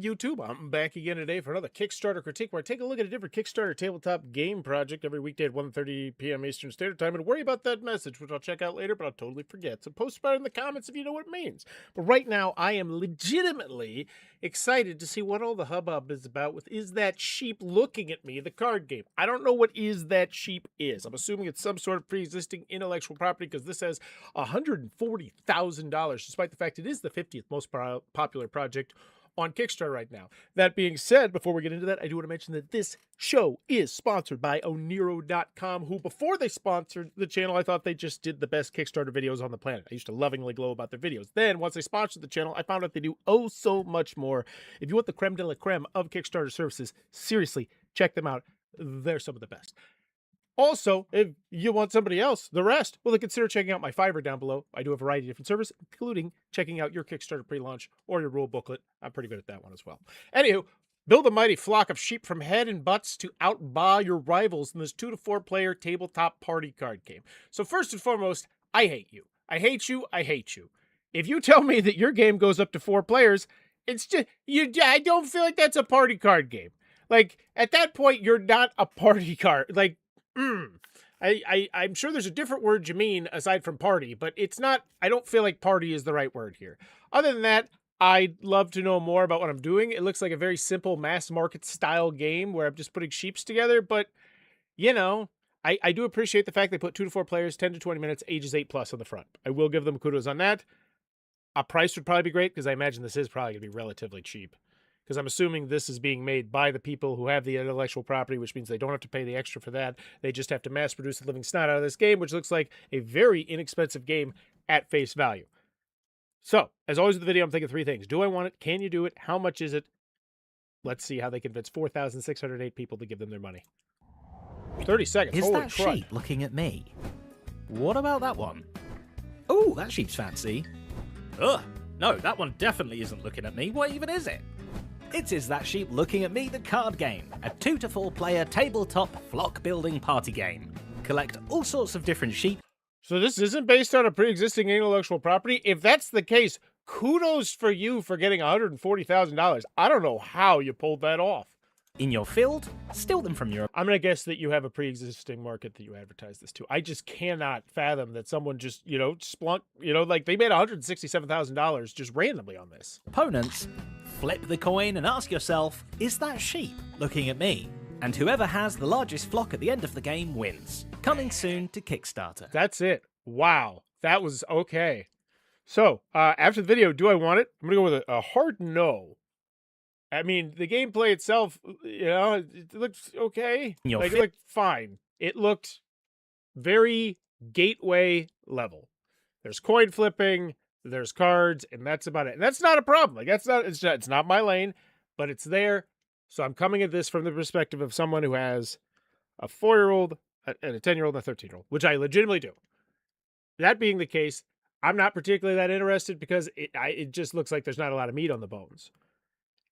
YouTube. I'm back again today for another Kickstarter critique where I take a look at a different Kickstarter tabletop game project every weekday at 1:30 p.m. Eastern Standard Time and worry about that message, which I'll check out later, but I'll totally forget. So post about it in the comments if you know what it means. But right now, I am legitimately excited to see what all the hubbub is about with Is That Sheep Looking at Me, the card game. I don't know what Is That Sheep is. I'm assuming it's some sort of pre-existing intellectual property because this has $140,000, despite the fact it is the 50th most popular project on Kickstarter right now. That being said, before we get into that, I do want to mention that this show is sponsored by Oniro.com, who before they sponsored the channel, I thought they just did the best Kickstarter videos on the planet. I used to lovingly glow about their videos. Then, once they sponsored the channel, I found out they do oh so much more. If you want the creme de la creme of Kickstarter services, seriously, check them out. They're some of the best. Also, if you want somebody else, the rest, well, then consider checking out my Fiverr down below. I do a variety of different services, including checking out your Kickstarter pre-launch or your rule booklet. I'm pretty good at that one as well. Anywho, build a mighty flock of sheep from head and butts to outbar your rivals in this 2 to 4 player tabletop party card game. So first and foremost, I hate you. I hate you. I hate you. If you tell me that your game goes up to 4 players, it's just, I don't feel like that's a party card game. Like, at that point, you're not a party card. Like, I'm sure there's a different word you mean aside from party, but it's not, I don't feel like party is the right word here. Other than that, I'd love to know more about what I'm doing. It looks like a very simple mass market style game where I'm just putting sheeps together, but you know, I do appreciate the fact they put 2 to 4 players, 10 to 20 minutes, ages 8+ on the front. I will give them kudos on that. A price would probably be great because I imagine this is probably going to be relatively cheap. Because I'm assuming this is being made by the people who have the intellectual property, which means they don't have to pay the extra for that. They just have to mass produce the living snot out of this game, which looks like a very inexpensive game at face value. So, as always with the video, I'm thinking 3 things. Do I want it? Can you do it? How much is it? Let's see how they convince 4,608 people to give them their money. 30 seconds. Is Holy that crud. sheep looking at me? What about that one? Oh, that sheep's fancy. Ugh, no, that one definitely isn't looking at me. What even is it? It Is That Sheep Looking at Me, the card game, a 2 to 4 player tabletop flock building party game. Collect all sorts of different sheep. So this isn't based on a pre-existing intellectual property? If that's the case, kudos for you for getting $140,000. I don't know how you pulled that off. In your field, steal them from your... I'm going to guess that you have a pre-existing market that you advertise this to. I just cannot fathom that someone just, splunk, like they made $167,000 just randomly on this. opponents. Flip the coin and ask yourself, is that sheep looking at me? And whoever has the largest flock at the end of the game wins. Coming soon to Kickstarter. That's it. Wow. That was okay. So, after the video, do I want it? I'm going to go with a hard no. I mean, the gameplay itself, it looked okay. Like, it looked fine. It looked very gateway level. There's coin flipping, there's cards, and that's about it. And that's not a problem. Like, it's not my lane, but it's there. So I'm coming at this from the perspective of someone who has a 4-year-old, and a 10-year-old, and a 13-year-old, which I legitimately do. That being the case, I'm not particularly that interested because it just looks like there's not a lot of meat on the bones.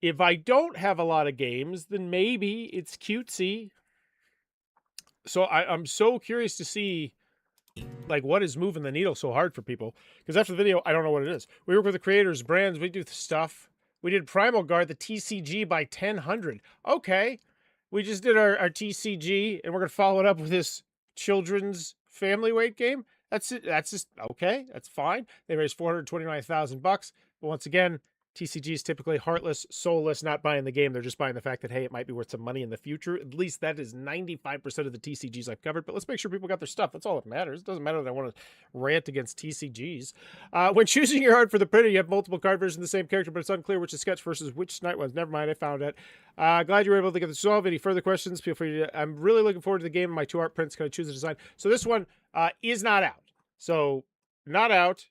If I don't have a lot of games, then maybe it's cutesy. So I'm so curious to see, like, what is moving the needle so hard for people. Because after the video, I don't know what it is. We work with the creators, brands, we do stuff. We did Primal Guard, the TCG by 1000. Okay. We just did our TCG, and we're going to follow it up with this children's family weight game. That's it. That's just, okay. That's fine. They raised $429,000. But once again, TCG is typically heartless, soulless, not buying the game. They're just buying the fact that, hey, it might be worth some money in the future. At least that is 95% of the TCGs I've covered. But let's make sure people got their stuff. That's all that matters. It doesn't matter that I want to rant against TCGs. When choosing your art for the printer, you have multiple card versions of the same character, but it's unclear which is sketch versus which night ones. Never mind, I found it. Glad you were able to get this solved. Any further questions, feel free to... I'm really looking forward to the game. My 2 art prints. Can I choose a design? So this one is not out. So, not out.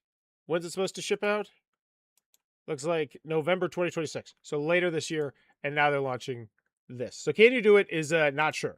When's it supposed to ship out? Looks like November 2026. So later this year, and now they're launching this. So can you do it is not sure,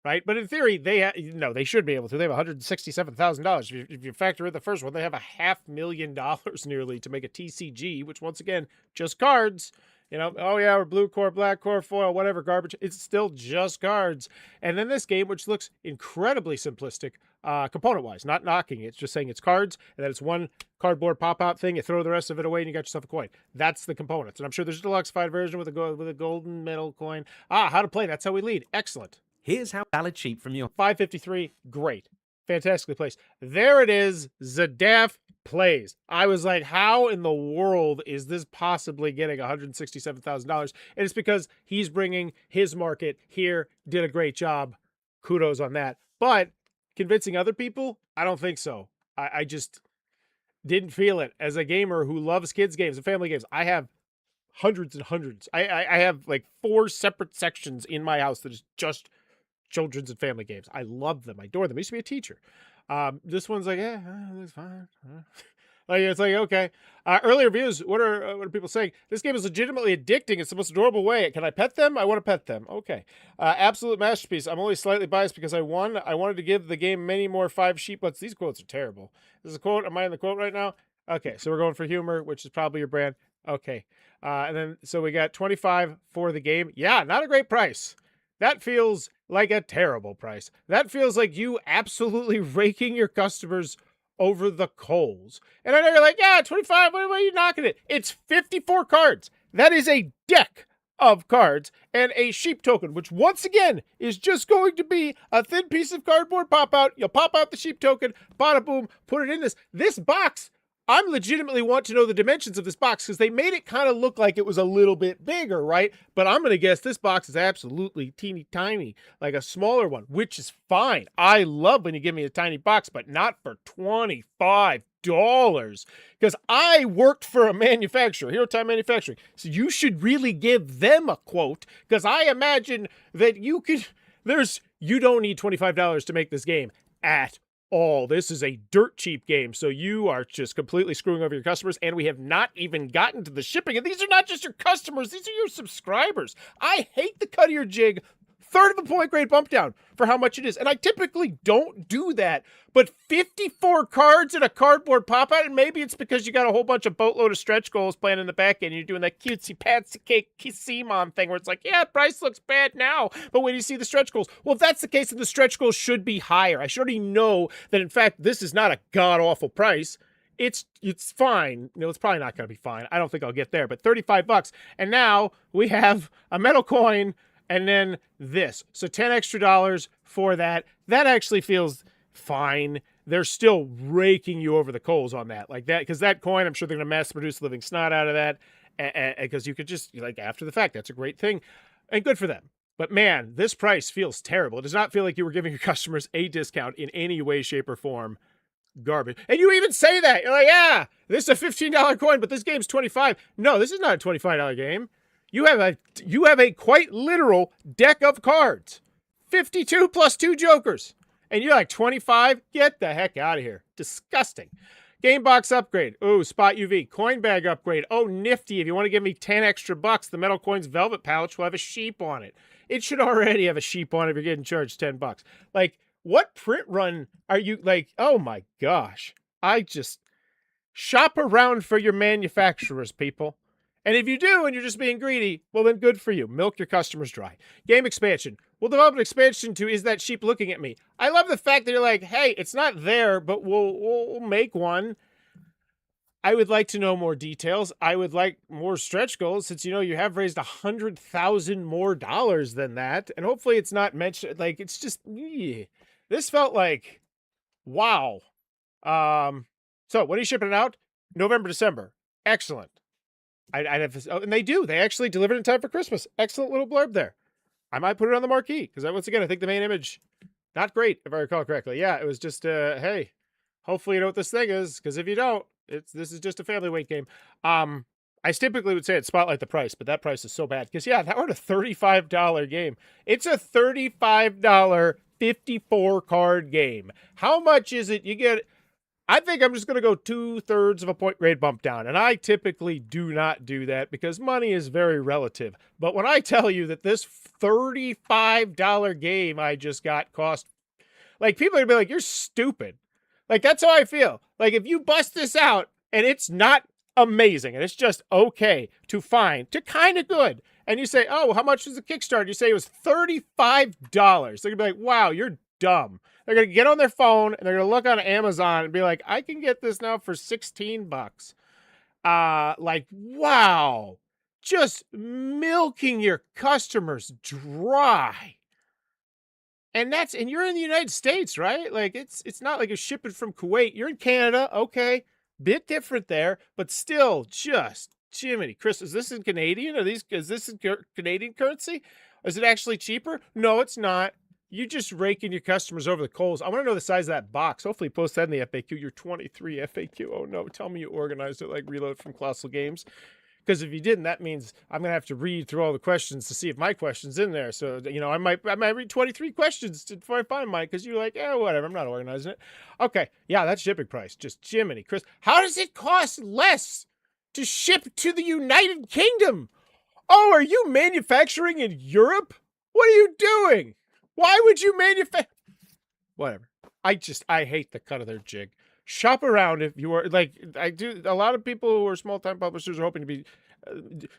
right? But in theory, they should be able to. They have $167,000. If you factor in the first one, they have $500,000 nearly to make a TCG, which once again, just cards. Oh yeah, or blue core, black core, foil, whatever garbage. It's still just cards. And then this game, which looks incredibly simplistic, component-wise, not knocking it. It's just saying it's cards, and that it's one cardboard pop-out thing. You throw the rest of it away, and you got yourself a coin. That's the components. And I'm sure there's a deluxified version with a golden metal coin. How to play. That's how we lead. Excellent. Here's how valid sheep from your 553, great. Fantastically placed. There it is. Zadaf plays. I was like, how in the world is this possibly getting $167,000? And it's because he's bringing his market here, did a great job. Kudos on that. But convincing other people, I don't think so. I just didn't feel it. As a gamer who loves kids games and family games, I have hundreds and hundreds. I have like 4 separate sections in my house that is just children's and family games. I love them. I adore them. I used to be a teacher. This one's like, looks fine. Like, it's like, okay. Early reviews, what are people saying? This game is legitimately addicting. It's the most adorable way. Can I pet them? I want to pet them. Okay. Absolute masterpiece. I'm only slightly biased because I won. I wanted to give the game many more 5 sheep butts. These quotes are terrible. This is a quote. Am I in the quote right now? Okay, so we're going for humor, which is probably your brand. Okay. And then, so we got 25 for the game. Yeah, not a great price. That feels like a terrible price. That feels like you absolutely raking your customers over the coals. And I know you're like, yeah, 25, why are you knocking it? It's 54 cards. That is a deck of cards and a sheep token, which once again is just going to be a thin piece of cardboard pop out. You'll pop out the sheep token, bada boom, put it in this box. I'm legitimately want to know the dimensions of this box because they made it kind of look like it was a little bit bigger, right? But I'm going to guess this box is absolutely teeny tiny, like a smaller one, which is fine. I love when you give me a tiny box, but not for $25. Because I worked for a manufacturer, Hero Time Manufacturing. So you should really give them a quote because I imagine that you don't need $25 to make this game at all. This is a dirt cheap game, so you are just completely screwing over your customers, and we have not even gotten to the shipping. And these are not just your customers, these are your subscribers. I hate the cut of your jig, third of a point grade bump down for how much it is. And I typically don't do that, but 54 cards in a cardboard pop out, and maybe it's because you got a whole bunch of boatload of stretch goals playing in the back end, and you're doing that cutesy patsy cake Simon thing where it's like, yeah, price looks bad now, but when you see the stretch goals, well, if that's the case, then the stretch goals should be higher. I should already know that, in fact, this is not a god-awful price. It's fine. It's probably not going to be fine. I don't think I'll get there, but $35. And now we have a metal coin and then this. So $10 extra for that. That actually feels fine. They're still raking you over the coals on that. Like that, because that coin, I'm sure they're going to mass produce living snot out of that. Because you could just, like, after the fact, that's a great thing. And good for them. But man, this price feels terrible. It does not feel like you were giving your customers a discount in any way, shape, or form. Garbage. And you even say that. You're like, yeah, this is a $15 coin, but this game's $25. No, this is not a $25 game. You have a quite literal deck of cards. 52 plus 2 jokers. And you're like, 25? Get the heck out of here. Disgusting. Game box upgrade. Ooh, spot UV. Coin bag upgrade. Oh, nifty. If you want to give me 10 extra bucks, the Metal Coins Velvet Pouch will have a sheep on it. It should already have a sheep on it if you're getting charged $10. Like, what print run are you, like, oh my gosh. I just shop around for your manufacturers, people. And if you do and you're just being greedy, well, then good for you. Milk your customers dry. Game expansion. We'll develop an expansion to Is That Sheep Looking at Me? I love the fact that you're like, hey, it's not there, but we'll make one. I would like to know more details. I would like more stretch goals since, you have raised $100,000 more than that. And hopefully it's not mentioned. Like, it's just, this felt like, wow. So when are you shipping it out? November, December. Excellent. I'd have this, and they do. They actually delivered in time for Christmas. Excellent little blurb there. I might put it on the marquee because once again, I think the main image, not great if I recall correctly. Yeah, it was just, hey, hopefully you know what this thing is because if you don't, this is just a family weight game. I typically would say it spotlight the price, but that price is so bad because yeah, that was a $35 game. It's a $35 54 card game. How much is it? You get. I think I'm just going to go 2/3 of a point grade bump down. And I typically do not do that because money is very relative. But when I tell you that this $35 game I just got cost, like, people are going to be like, you're stupid. Like, that's how I feel. Like, if you bust this out and it's not amazing and it's just okay to fine to kind of good, and you say, oh, how much was the Kickstarter? You say it was $35. They're going to be like, wow, you're dumb. They're going to get on their phone and they're going to look on Amazon and be like, I can get this now for $16. Like, wow. Just milking your customers dry. And you're in the United States, right? Like it's not like you're shipping from Kuwait. You're in Canada, okay. Bit different there, but still just Jiminy Chris. Is this in Canadian? Is this in Canadian currency? Is it actually cheaper? No, it's not. You just raking your customers over the coals. I want to know the size of that box. Hopefully post that in the FAQ. Your 23 FAQ. Oh no, tell me you organized it like Reload from Colossal Games. Because if you didn't, that means I'm going to have to read through all the questions to see if my question's in there. So, I might read 23 questions before I find mine because you're like, whatever, I'm not organizing it. Okay, yeah, that's shipping price. Just Jiminy Chris. How does it cost less to ship to the United Kingdom? Oh, are you manufacturing in Europe? What are you doing? Why would you manufacture? Whatever. I hate the cut of their jig. Shop around if you are like I do. A lot of people who are small time publishers are hoping to be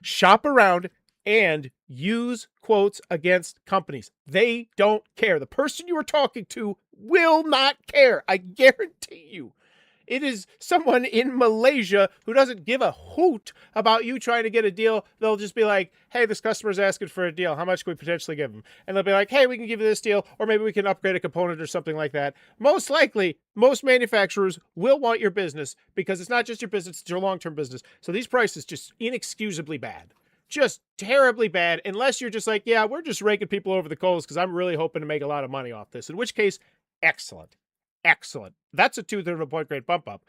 shop around and use quotes against companies. They don't care. The person you are talking to will not care. I guarantee you. It is someone in Malaysia who doesn't give a hoot about you trying to get a deal. They'll just be like, hey, this customer's asking for a deal. How much can we potentially give them? And they'll be like, hey, we can give you this deal, or maybe we can upgrade a component or something like that. Most likely, most manufacturers will want your business because it's not just your business, it's your long-term business. So these prices just inexcusably bad. Just terribly bad, unless you're just like, yeah, we're just raking people over the coals because I'm really hoping to make a lot of money off this. In which case, excellent. Excellent. That's a 2/3 of a point grade bump up.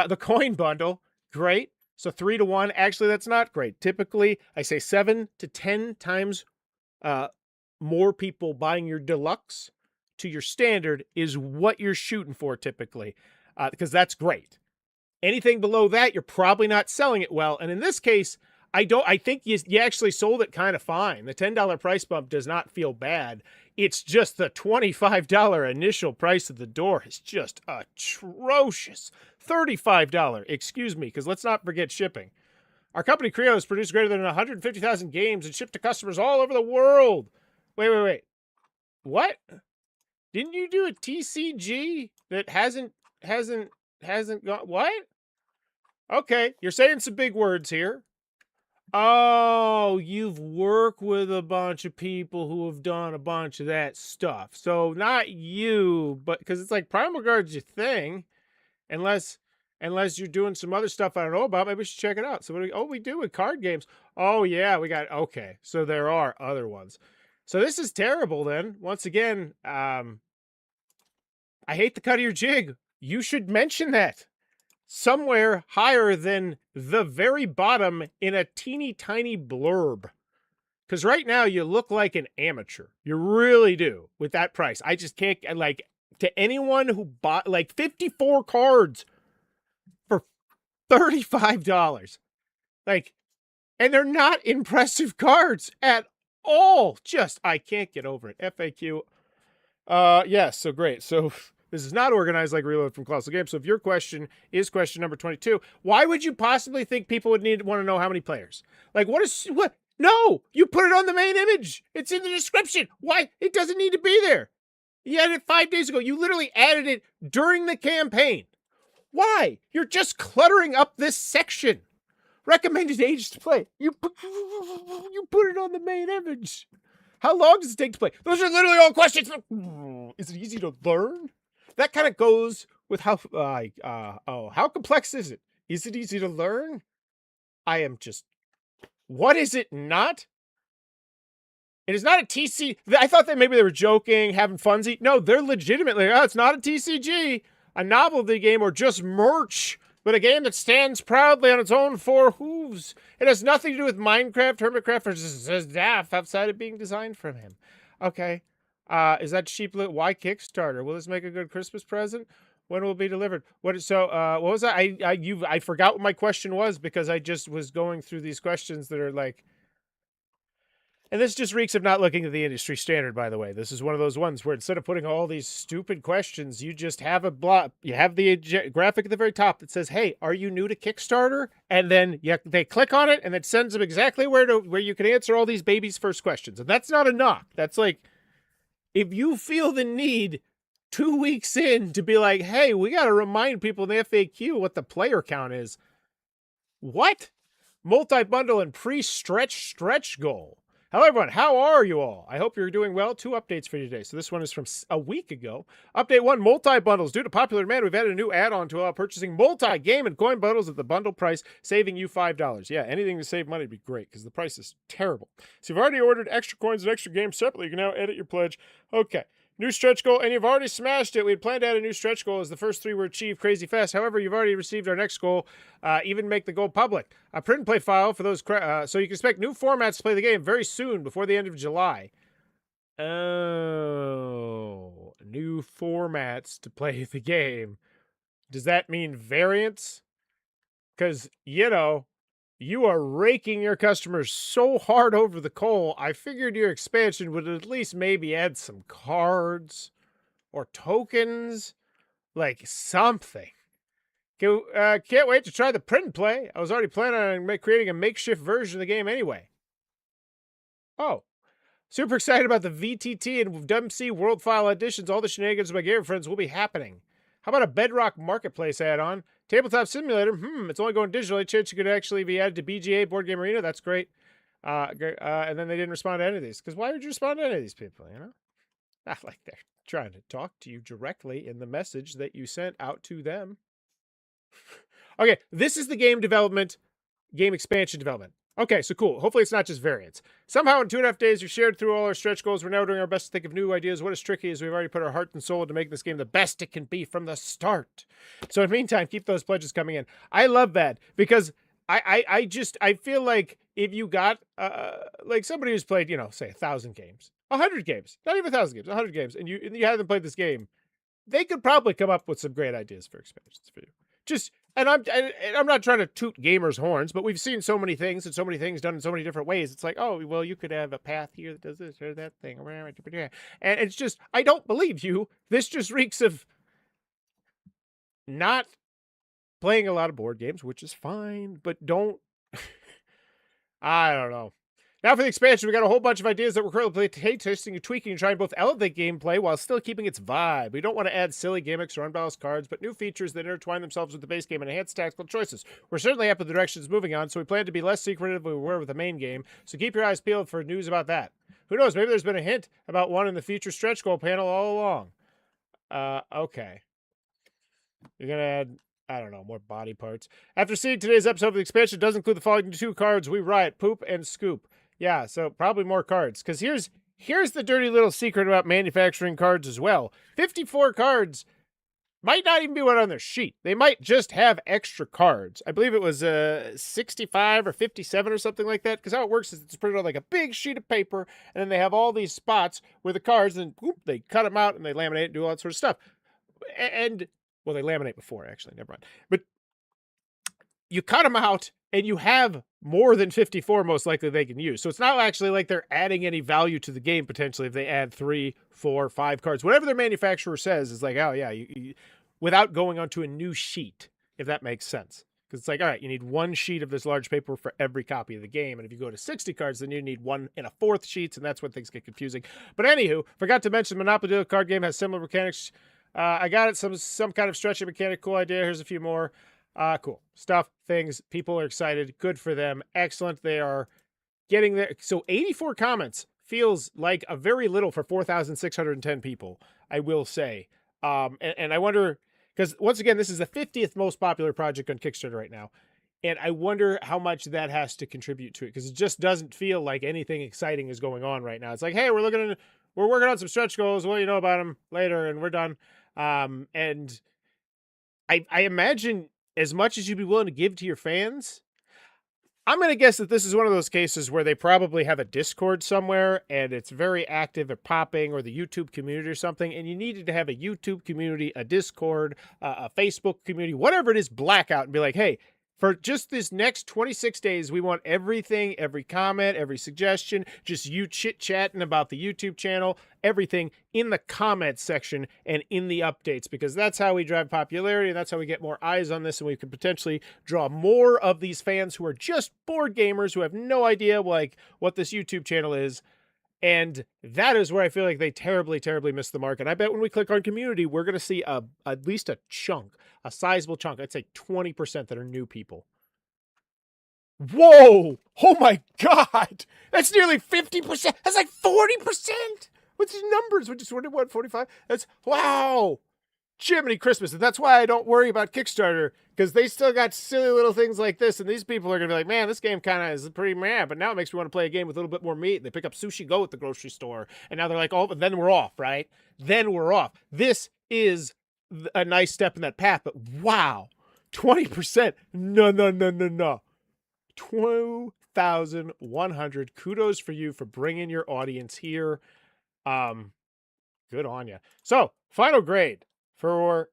The coin bundle, great. So 3 to 1. Actually, that's not great. Typically, I say 7 to 10 times more people buying your deluxe to your standard is what you're shooting for typically, because that's great. Anything below that, you're probably not selling it well. And in this case, I think you actually sold it kind of fine. The $10 price bump does not feel bad. It's just the $25 initial price of the door is just atrocious. $35, excuse me, because let's not forget shipping. Our company Creo has produced greater than 150,000 games and shipped to customers all over the world. Wait. What? Didn't you do a TCG that hasn't gone? What? Okay, you're saying some big words here. Oh, you've worked with a bunch of people who have done a bunch of that stuff. So not you, but because it's like Primal Guard's your thing, unless you're doing some other stuff I don't know about. Maybe we should check it out. So we do with card games. Oh yeah, okay. So there are other ones. So this is terrible then. Once again, I hate the cut of your jig. You should mention that somewhere higher than the very bottom in a teeny tiny blurb. Because right now you look like an amateur. You really do with that price. I just can't, like, to anyone who bought like 54 cards for $35. Like, and they're not impressive cards at all. Just, I can't get over it. FAQ. Yes, so great. So this is not organized like Reload from Colossal Games. So if your question is question number 22, why would you possibly think people would want to know how many players? Like, what? No, you put it on the main image. It's in the description. Why? It doesn't need to be there. You added it 5 days ago. You literally added it during the campaign. Why? You're just cluttering up this section. Recommended age to play. You put it on the main image. How long does it take to play? Those are literally all questions. Is it easy to learn? That kind of goes with how complex is it? Is it easy to learn? What is it not? It is not a TC. I thought that maybe they were joking, having funsy. No, they're legitimately, it's not a TCG, a novelty game, or just merch, but a game that stands proudly on its own 4 hooves. It has nothing to do with Minecraft, Hermitcraft, or Zdaff outside of being designed from him. Okay. Is that cheap? Why Kickstarter? Will this make a good Christmas present? When will it be delivered? What was that? I forgot what my question was because I just was going through these questions that are like, and this just reeks of not looking at the industry standard, by the way. This is one of those ones where instead of putting all these stupid questions, you just have you have the graphic at the very top that says, hey, are you new to Kickstarter? And then they click on it and it sends them exactly where you can answer all these babies' first questions. And that's not a knock. That's like, if you feel the need 2 weeks in to be like, hey, we got to remind people in the FAQ what the player count is. What? Multi-bundle and stretch goal. Hello, everyone. How are you all? I hope you're doing well. 2 updates for you today. So this one is from a week ago. Update 1, multi-bundles. Due to popular demand, we've added a new add-on to allow purchasing multi-game and coin bundles at the bundle price, saving you $5. Yeah, anything to save money would be great because the price is terrible. So you've already ordered extra coins and extra games separately. You can now edit your pledge. Okay. New stretch goal, and you've already smashed it. We had planned to add a new stretch goal as the first 3 were achieved crazy fast. However, you've already received our next goal, even make the goal public. A print and play file for those, so you can expect new formats to play the game very soon, before the end of July. Oh, new formats to play the game. Does that mean variants? Because, you are raking your customers so hard over the coal, I figured your expansion would at least maybe add some cards or tokens, like something. Can't wait to try the print and play. I was already planning on creating a makeshift version of the game anyway. Oh, super excited about the VTT and WMC World File editions. All the shenanigans of my gamer friends will be happening. How about a Bedrock Marketplace add-on? Tabletop Simulator, it's only going digital. A chance you could actually be added to BGA, Board Game Arena. That's great. And then they didn't respond to any of these. Because why would you respond to any of these people, Not like they're trying to talk to you directly in the message that you sent out to them. Okay, this is the game expansion development. Okay, so cool. Hopefully it's not just variants. Somehow in 2.5 days, we shared through all our stretch goals. We're now doing our best to think of new ideas. What is tricky is we've already put our heart and soul into making this game the best it can be from the start. So in the meantime, keep those pledges coming in. I love that because I feel like if you got like somebody who's played, say 1,000 games, 100 games, not even 1,000 games, 100 games, and you haven't played this game, they could probably come up with some great ideas for expansions for you. And I'm not trying to toot gamers' horns, but we've seen so many things and so many things done in so many different ways. It's like, oh, well, you could have a path here that does this or that thing. And it's just, I don't believe you. This just reeks of not playing a lot of board games, which is fine, but don't, I don't know. Now for the expansion, we got a whole bunch of ideas that we're currently testing and tweaking and trying to both elevate gameplay while still keeping its vibe. We don't want to add silly gimmicks or unbalanced cards, but new features that intertwine themselves with the base game and enhance tactical choices. We're certainly happy with the direction it's moving on, so we plan to be less secretive than we were with the main game, so keep your eyes peeled for news about that. Who knows, maybe there's been a hint about one in the future stretch goal panel all along. Okay. You're going to add, I don't know, more body parts. After seeing today's episode of the expansion, it does include the following 2 cards: We Riot, Poop, and Scoop. Yeah, so probably more cards. Because here's the dirty little secret about manufacturing cards as well. 54 cards might not even be one on their sheet. They might just have extra cards. I believe it was 65 or 57 or something like that. Because how it works is it's printed on like a big sheet of paper, and then they have all these spots where the cards, and whoop, they cut them out and they laminate and do all that sort of stuff. And, well, they laminate before, actually. Never mind. But you cut them out, and you have more than 54 most likely they can use. So it's not actually like they're adding any value to the game potentially if they add 3, 4, 5 cards. Whatever their manufacturer says is like, oh yeah, you, without going onto a new sheet, if that makes sense. Because it's like, all right, you need 1 sheet of this large paper for every copy of the game. And if you go to 60 cards, then you need 1 and a 4th sheets, and that's when things get confusing. But anywho, forgot to mention Monopoly Deal card game has similar mechanics. I got it, some kind of stretching mechanic. Cool idea. Here's a few more. Cool stuff, things, people are excited, good for them, excellent. They are getting there. So 84 comments feels like a very little for 4,610 people, I will say. And I wonder, because once again, this is the 50th most popular project on Kickstarter right now. And I wonder how much that has to contribute to it, because it just doesn't feel like anything exciting is going on right now. It's like, hey, we're working on some stretch goals. Well, you know about them later, and we're done. And I imagine, as much as you'd be willing to give to your fans, I'm going to guess that this is one of those cases where they probably have a Discord somewhere and it's very active or popping, or the YouTube community or something, and you needed to have a YouTube community, a Discord, a Facebook community, whatever it is, blackout and be like, hey, for just this next 26 days, we want everything, every comment, every suggestion, just you chit-chatting about the YouTube channel, everything in the comments section and in the updates, because that's how we drive popularity, and that's how we get more eyes on this, and we could potentially draw more of these fans who are just board gamers who have no idea like what this YouTube channel is, And that is where I feel like they terribly, terribly missed the mark. And I bet when we click on community, we're going to see at least a chunk, a sizable chunk. I'd say 20% that are new people. Whoa! Oh my God! That's nearly 50%. That's like 40%. What's the numbers? We just wondered what 45. That's wow. Jiminy Christmas. And that's why I don't worry about Kickstarter, because they still got silly little things like this. And these people are going to be like, man, this game kind of is pretty mad, but now it makes me want to play a game with a little bit more meat. And they pick up Sushi Go at the grocery store. And now they're like, oh, but then we're off, right? Then we're off. This is a nice step in that path. But wow, 20%. No, no, no, no, no. 2,100. Kudos for you for bringing your audience here. Good on you. So, final grade for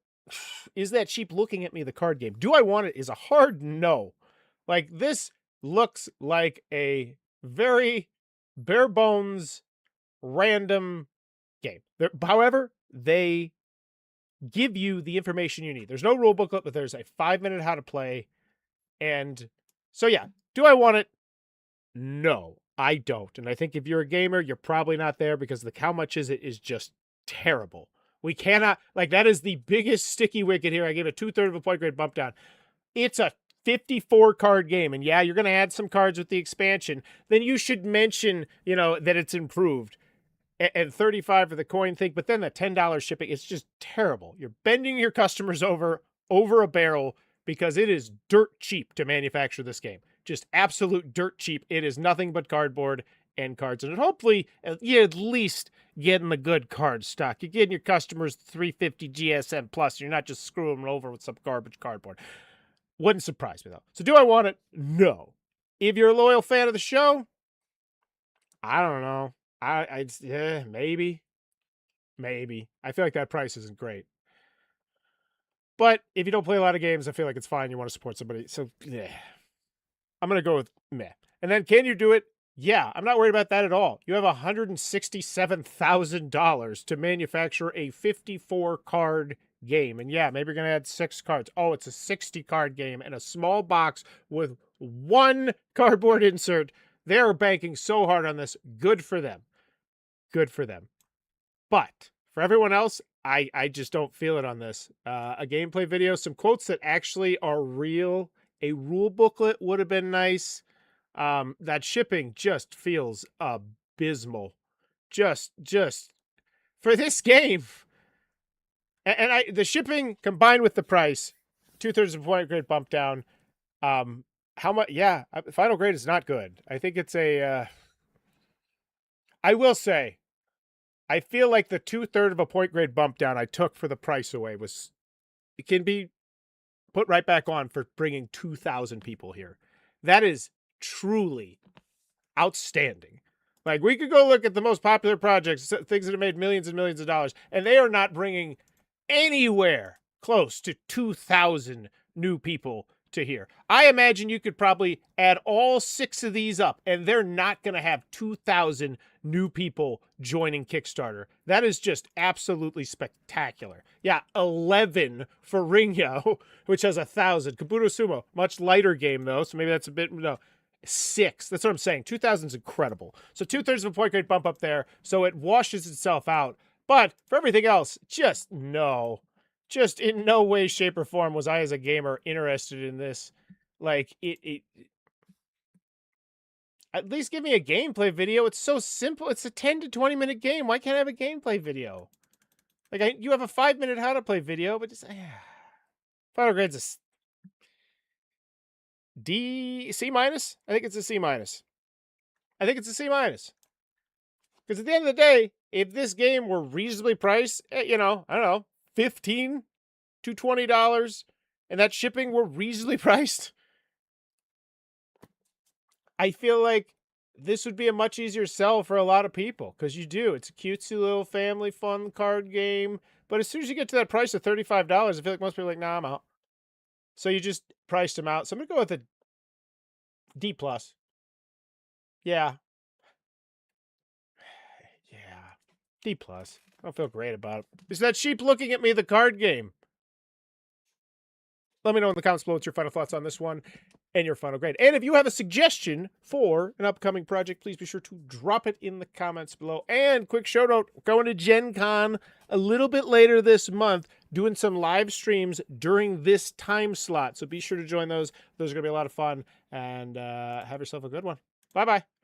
Is That Sheep Looking at Me, the card game. Do I want it is a hard no. Like, this looks like a very bare bones, random game. However, they give you the information you need. There's no rule booklet, but there's a 5-minute how to play. And so, yeah, do I want it? No, I don't. And I think if you're a gamer, you're probably not there, because the how much is it is just terrible. We cannot, like, that is the biggest sticky wicket here. I gave it 2/3 of a point grade bump down. It's a 54 card game. And yeah, you're going to add some cards with the expansion. Then you should mention, that it's improved. And 35 for the coin thing. But then the $10 shipping, it's just terrible. You're bending your customers over a barrel, because it is dirt cheap to manufacture this game. Just absolute dirt cheap. It is nothing but cardboard and cards. And hopefully, you're at least getting the good card stock. You're getting your customers 350 GSM plus. You're not just screwing them over with some garbage cardboard. Wouldn't surprise me, though. So do I want it? No. If you're a loyal fan of the show, I don't know. Maybe. I feel like that price isn't great. But if you don't play a lot of games, I feel like it's fine. You want to support somebody. So, yeah. I'm going to go with meh. And then, can you do it? Yeah, I'm not worried about that at all. You have $167,000 to manufacture a 54-card game. And yeah, maybe you're going to add 6 cards. Oh, it's a 60-card game and a small box with 1 cardboard insert. They're banking so hard on this. Good for them. Good for them. But for everyone else, I just don't feel it on this. A gameplay video, some quotes that actually are real. A rule booklet would have been nice. That shipping just feels abysmal. Just for this game. And the shipping combined with the price, 2/3 of a point grade bump down. How much? Yeah, final grade is not good. I think it's a. I will say, I feel like the 2/3 of a point grade bump down I took for the price away it can be put right back on for bringing 2,000 people here. That is truly outstanding. Like, we could go look at the most popular projects, things that have made millions and millions of dollars, and they are not bringing anywhere close to 2,000 new people to here. I imagine you could probably add all 6 of these up, and they're not going to have 2,000 new people joining Kickstarter. That is just absolutely spectacular. Yeah, 11 for Ringyo, which has 1,000. Kabuto Sumo, much lighter game though, so maybe that's a bit, no. 6. That's what I'm saying. 2,000 is incredible. So 2/3 of a point grade bump up there, so it washes itself out. But for everything else, just no. Just in no way, shape, or form was I, as a gamer, interested in this. Like, it at least give me a gameplay video. It's so simple. It's a 10 to 20 minute game. Why can't I have a gameplay video? Like, you have a 5-minute how to play video, but just final grade's a C minus. I think it's a C minus. Because at the end of the day, if this game were reasonably priced, I don't know, $15 to $20, and that shipping were reasonably priced, I feel like this would be a much easier sell for a lot of people, because it's a cutesy little family fun card game. But as soon as you get to that price of $35, I feel like most people are like, nah, I'm out. So you just priced them out. So I'm going to go with a D+. Yeah. D+. I don't feel great about it. Is That Sheep Looking at Me, the card game? Let me know in the comments below what's your final thoughts on this one. and your final grade. And if you have a suggestion for an upcoming project, please be sure to drop it in the comments below. And quick shout out, going to Gen Con a little bit later this month, doing some live streams during this time slot. So be sure to join those. Those are going to be a lot of fun. And have yourself a good one. Bye-bye.